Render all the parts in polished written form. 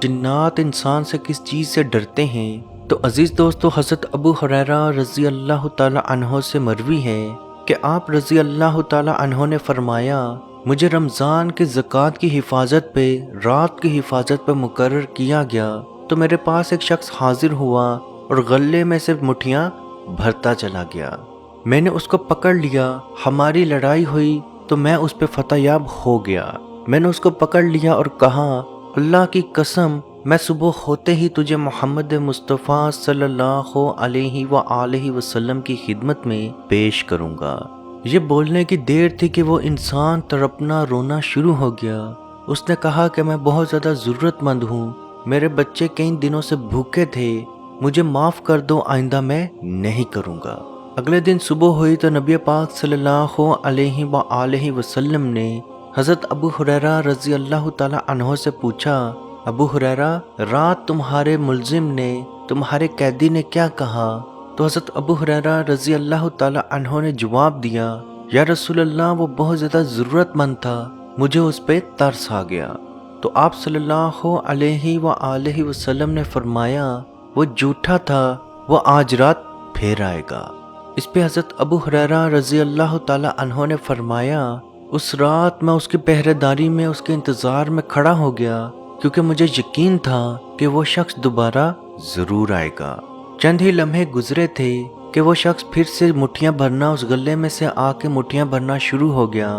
جنات انسان سے کس چیز سے ڈرتے ہیں؟ تو عزیز دوستو، حضرت ابو ہریرہ رضی اللہ تعالی عنہ سے مروی ہے کہ آپ رضی اللہ تعالی عنہ نے فرمایا، مجھے رمضان کی زکوٰۃ کی حفاظت پہ، رات کی حفاظت پہ مقرر کیا گیا تو میرے پاس ایک شخص حاضر ہوا اور غلے میں سے مٹھیاں بھرتا چلا گیا۔ میں نے اس کو پکڑ لیا، ہماری لڑائی ہوئی تو میں اس پہ فتح یاب ہو گیا۔ میں نے اس کو پکڑ لیا اور کہا، اللہ کی قسم، میں صبح ہوتے ہی تجھے محمد مصطفیٰ صلی اللہ علیہ وآلہ وسلم کی خدمت میں پیش کروں گا۔ یہ بولنے کی دیر تھی کہ وہ انسان تڑپنا رونا شروع ہو گیا۔ اس نے کہا کہ میں بہت زیادہ ضرورت مند ہوں، میرے بچے کئی دنوں سے بھوکے تھے، مجھے معاف کر دو، آئندہ میں نہیں کروں گا۔ اگلے دن صبح ہوئی تو نبی پاک صلی اللہ علیہ وآلہ وسلم نے حضرت ابو ہریرہ رضی اللہ تعالی عنہ سے پوچھا، ابو ہریرہ، رات تمہارے ملزم نے، تمہارے قیدی نے کیا کہا؟ تو حضرت ابو ہریرہ رضی اللہ تعالی عنہ نے جواب دیا، یا رسول اللہ، وہ بہت زیادہ ضرورت مند تھا، مجھے اس پہ ترس آ گیا۔ تو آپ صلی اللہ علیہ وآلہ وسلم نے فرمایا، وہ جھوٹا تھا، وہ آج رات پھر آئے گا۔ اس پہ حضرت ابو ہریرہ رضی اللہ تعالی عنہ نے فرمایا، اس رات میں اس کی پہرے داری میں اس کے انتظار میں کھڑا ہو گیا، کیونکہ مجھے یقین تھا کہ وہ شخص دوبارہ ضرور آئے گا۔ چند ہی لمحے گزرے تھے کہ وہ شخص پھر سے مٹھیاں بھرنا، اس گلے میں سے آ کے مٹھیاں بھرنا شروع ہو گیا،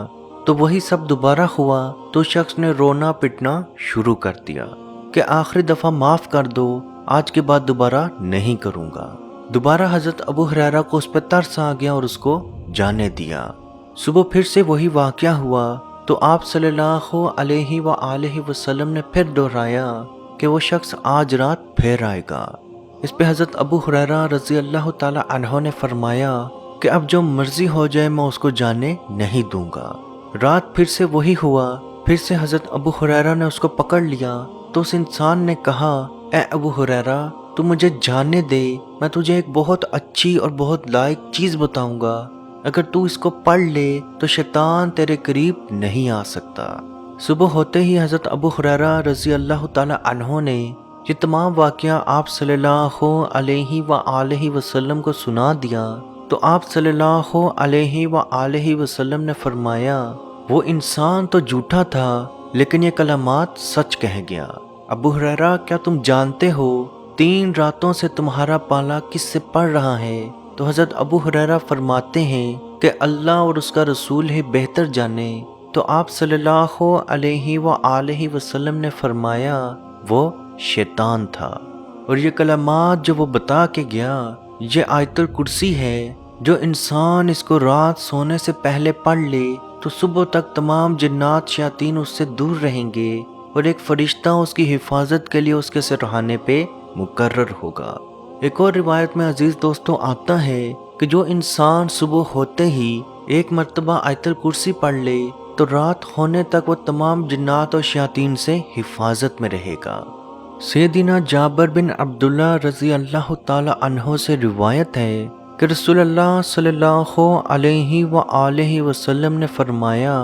تو وہی سب دوبارہ ہوا تو شخص نے رونا پٹنا شروع کر دیا کہ آخری دفعہ معاف کر دو، آج کے بعد دوبارہ نہیں کروں گا۔ دوبارہ حضرت ابو ہریرہ کو اس پہ ترس آ گیا اور اس کو جانے دیا۔ صبح پھر سے وہی واقعہ ہوا تو آپ صلی اللہ علیہ وآلہ وسلم نے پھر دہرایا کہ وہ شخص آج رات پھر آئے گا۔ اس پہ حضرت ابو ہریرہ رضی اللہ تعالی عنہ نے فرمایا کہ اب جو مرضی ہو جائے میں اس کو جانے نہیں دوں گا۔ رات پھر سے وہی ہوا، پھر سے حضرت ابو ہریرہ نے اس کو پکڑ لیا تو اس انسان نے کہا، اے ابو ہریرہ، تو مجھے جانے دے، میں تجھے ایک بہت اچھی اور بہت لائق چیز بتاؤں گا، اگر تو اس کو پڑھ لے تو شیطان تیرے قریب نہیں آ سکتا۔ صبح ہوتے ہی حضرت ابو ہریرہ رضی اللہ تعالی عنہ نے یہ تمام واقعہ آپ صلی اللہ علیہ وآلہ وسلم کو سنا دیا تو آپ صلی اللہ علیہ وآلہ وسلم نے فرمایا، وہ انسان تو جھوٹا تھا لیکن یہ کلمات سچ کہہ گیا۔ ابو ہریرہ، کیا تم جانتے ہو 3 راتوں سے تمہارا پالا کس سے پڑ رہا ہے؟ تو حضرت ابو ہریرہ فرماتے ہیں کہ اللہ اور اس کا رسول ہی بہتر جانے۔ تو آپ صلی اللہ علیہ وآلہ وسلم نے فرمایا، وہ شیطان تھا، اور یہ کلمات جو وہ بتا کے گیا یہ آیت الکرسی ہے، جو انسان اس کو رات سونے سے پہلے پڑھ لے تو صبح تک تمام جنات شیاطین اس سے دور رہیں گے اور ایک فرشتہ اس کی حفاظت کے لیے اس کے سرہانے پہ مقرر ہوگا۔ ایک اور روایت میں عزیز دوستوں آتا ہے کہ جو انسان صبح ہوتے ہی ایک مرتبہ آیت الکرسی پڑھ لے تو رات ہونے تک وہ تمام جنات اور شیاطین سے حفاظت میں رہے گا۔ سیدنا جابر بن عبداللہ رضی اللہ تعالی عنہ سے روایت ہے کہ رسول اللہ صلی اللہ علیہ وآلہ وسلم نے فرمایا،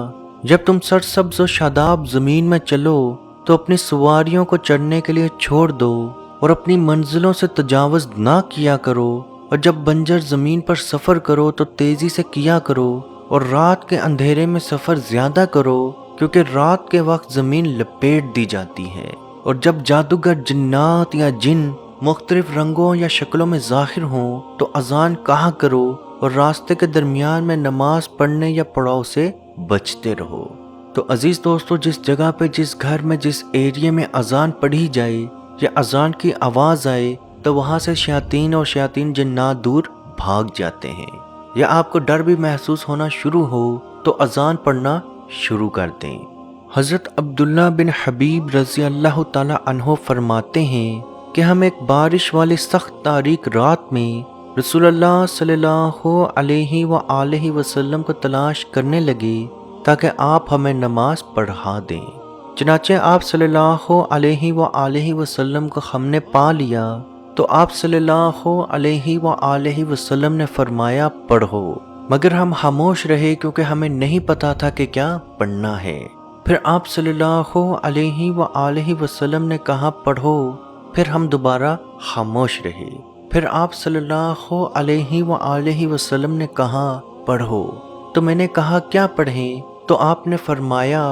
جب تم سرسبز و شاداب زمین میں چلو تو اپنی سواریوں کو چڑھنے کے لیے چھوڑ دو اور اپنی منزلوں سے تجاوز نہ کیا کرو، اور جب بنجر زمین پر سفر کرو تو تیزی سے کیا کرو، اور رات کے اندھیرے میں سفر زیادہ کرو، کیونکہ رات کے وقت زمین لپیٹ دی جاتی ہے، اور جب جادوگر جنات یا جن مختلف رنگوں یا شکلوں میں ظاہر ہوں تو اذان کہا کرو، اور راستے کے درمیان میں نماز پڑھنے یا پڑاؤ سے بچتے رہو۔ تو عزیز دوستو، جس جگہ پہ، جس گھر میں، جس ایریے میں اذان پڑھی جائے یا اذان کی آواز آئے تو وہاں سے شیاطین اور شیاطین جنات دور بھاگ جاتے ہیں، یا آپ کو ڈر بھی محسوس ہونا شروع ہو تو اذان پڑھنا شروع کر دیں۔ حضرت عبداللہ بن حبیب رضی اللہ تعالی عنہ فرماتے ہیں کہ ہم ایک بارش والی سخت تاریک رات میں رسول اللہ صلی اللہ علیہ وآلہ وسلم کو تلاش کرنے لگے تاکہ آپ ہمیں نماز پڑھا دیں۔ چنانچہ آپ صلی اللہ علیہ وآلہ وسلم کو ہم نے پا لیا تو آپ صلی اللہ علیہ وآلہ وسلم نے فرمایا، پڑھو، مگر ہم خاموش رہے کیونکہ ہمیں نہیں پتا تھا کہ کیا پڑھنا ہے۔ پھر آپ صلی اللہ علیہ وآلہ وسلم نے کہا پڑھو، پھر ہم دوبارہ خاموش رہے۔ پھر آپ صلی اللہ علیہ وآلہ وسلم نے کہا پڑھو، تو میں نے کہا کیا پڑھیں؟ تو آپ نے فرمایا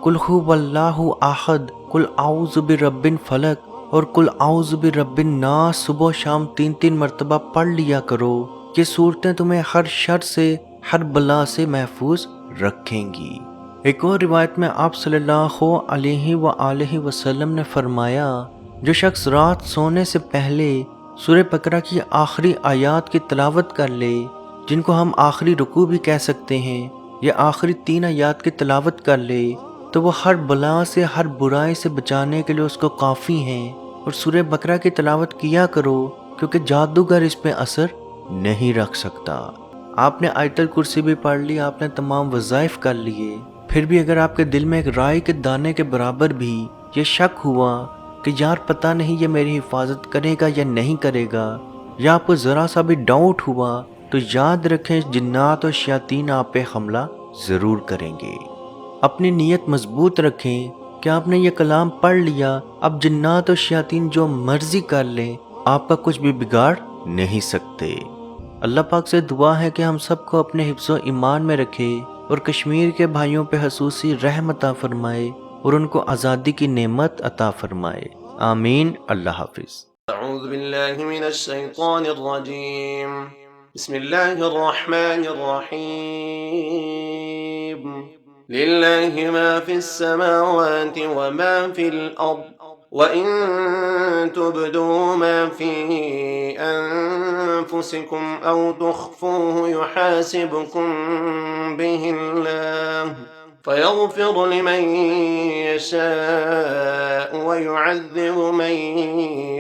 قل هو اللہ احد، قل اعوذ برب الفلق اور قل اعوذ برب الناس صبح و شام 3 مرتبہ پڑھ لیا کرو، یہ صورتیں تمہیں ہر شر سے، ہر بلا سے محفوظ رکھیں گی۔ ایک اور روایت میں آپ صلی اللہ علیہ وآلہ وسلم نے فرمایا جو شخص رات سونے سے پہلے سورہ بقرہ کی آخری آیات کی تلاوت کر لے، جن کو ہم آخری رکوع بھی کہہ سکتے ہیں، یا آخری 3 آیات کی تلاوت کر لے، تو وہ ہر بلا سے، ہر برائی سے بچانے کے لیے اس کو کافی ہیں۔ اور سورہ بقرہ کی تلاوت کیا کرو، کیونکہ جادوگر اس پہ اثر نہیں رکھ سکتا۔ آپ نے آیت الکرسی بھی پڑھ لی، آپ نے تمام وظائف کر لیے، پھر بھی اگر آپ کے دل میں ایک رائی کے دانے کے برابر بھی یہ شک ہوا کہ یار پتہ نہیں یہ میری حفاظت کرے گا یا نہیں کرے گا، یا آپ کو ذرا سا بھی ڈاؤٹ ہوا، تو یاد رکھیں جنات اور شیاطین آپ پہ حملہ ضرور کریں گے۔ اپنی نیت مضبوط رکھیں کہ آپ نے یہ کلام پڑھ لیا، اب جنات اور شیاطین جو مرضی کر لیں، آپ کا کچھ بھی بگاڑ نہیں سکتے۔ اللہ پاک سے دعا ہے کہ ہم سب کو اپنے حفظ و ایمان میں رکھے اور کشمیر کے بھائیوں پہ خصوصی رحم عطا فرمائے اور ان کو آزادی کی نعمت عطا فرمائے، آمین۔ اللہ حافظ۔ اعوذ باللہ من الشیطان الرجیم، بسم اللہ الرحمن الرحیم، للہ ما فی السماوات وما فی الارض وَإِن تُبْدُوا مَا فِي أَنفُسِكُمْ أَوْ تُخْفُوهُ يُحَاسِبْكُم بِهِ اللَّهُ فَيَغْفِرُ لِمَن يَشَاءُ وَيُعَذِّبُ مَن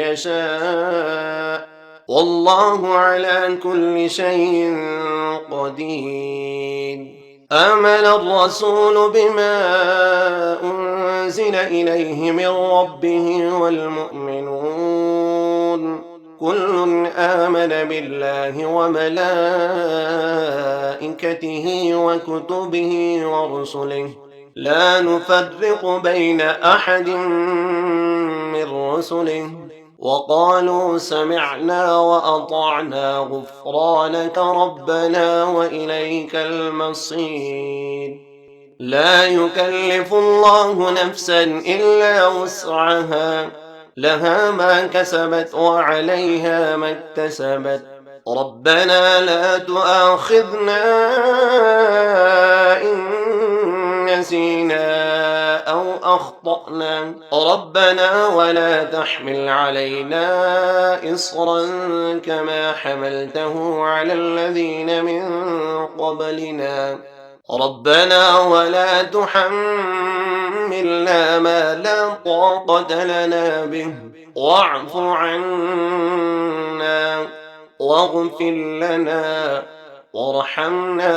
يَشَاءُ وَاللَّهُ عَلَى كُلِّ شَيْءٍ قَدِيرٌ۔ آمن الرسول بما أنزل إليه من ربه والمؤمنون كل آمن بالله وملائكته وكتبه ورسله لا نفرق بين أحد من رسله وقالوا سمعنا وأطعنا غفرانك ربنا وإليك المصير۔ لا يكلف الله نفسا إلا وسعها، لها ما كسبت وعليها ما اكتسبت، ربنا لا تؤاخذنا إن نسينا أو أخطأنا، ربنا ولا تحمل علينا إصرا كما حملته على الذين من قبلنا، ربنا ولا تحملنا ما لا طاقة لنا به، واعف عنا واغفر لنا وارحمنا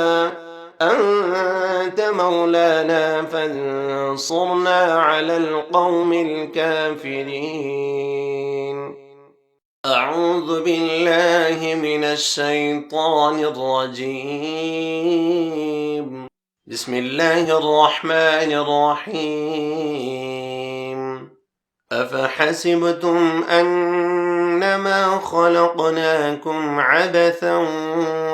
أنت مولانا فانصرنا على القوم الكافرين۔ أعوذ بالله من الشيطان الرجيم، بسم الله الرحمن الرحيم۔ أفحسبتم أنما خلقناكم عبثا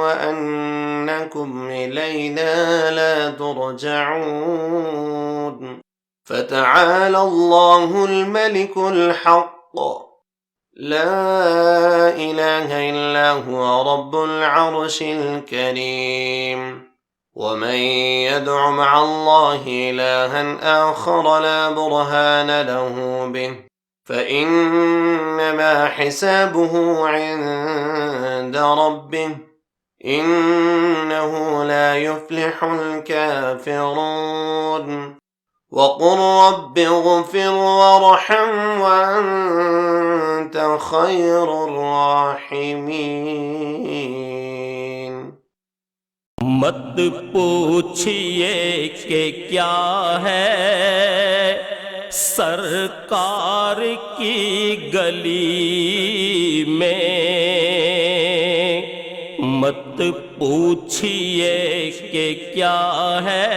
وأنكم إلينا لا ترجعون، فتعالى الله الملك الحق، لا إله إلا هو رب العرش الكريم۔ ومن يدع مع الله إلها آخر لا برهان له به فإنما حسابه عند ربه، إنه لا يفلح الكافرون۔ وقل رب اغفر وارحم وأنت خير الراحمين۔ مت پوچھئے کہ کیا ہے سرکار کی گلی میں، مت پوچھئے کہ کیا ہے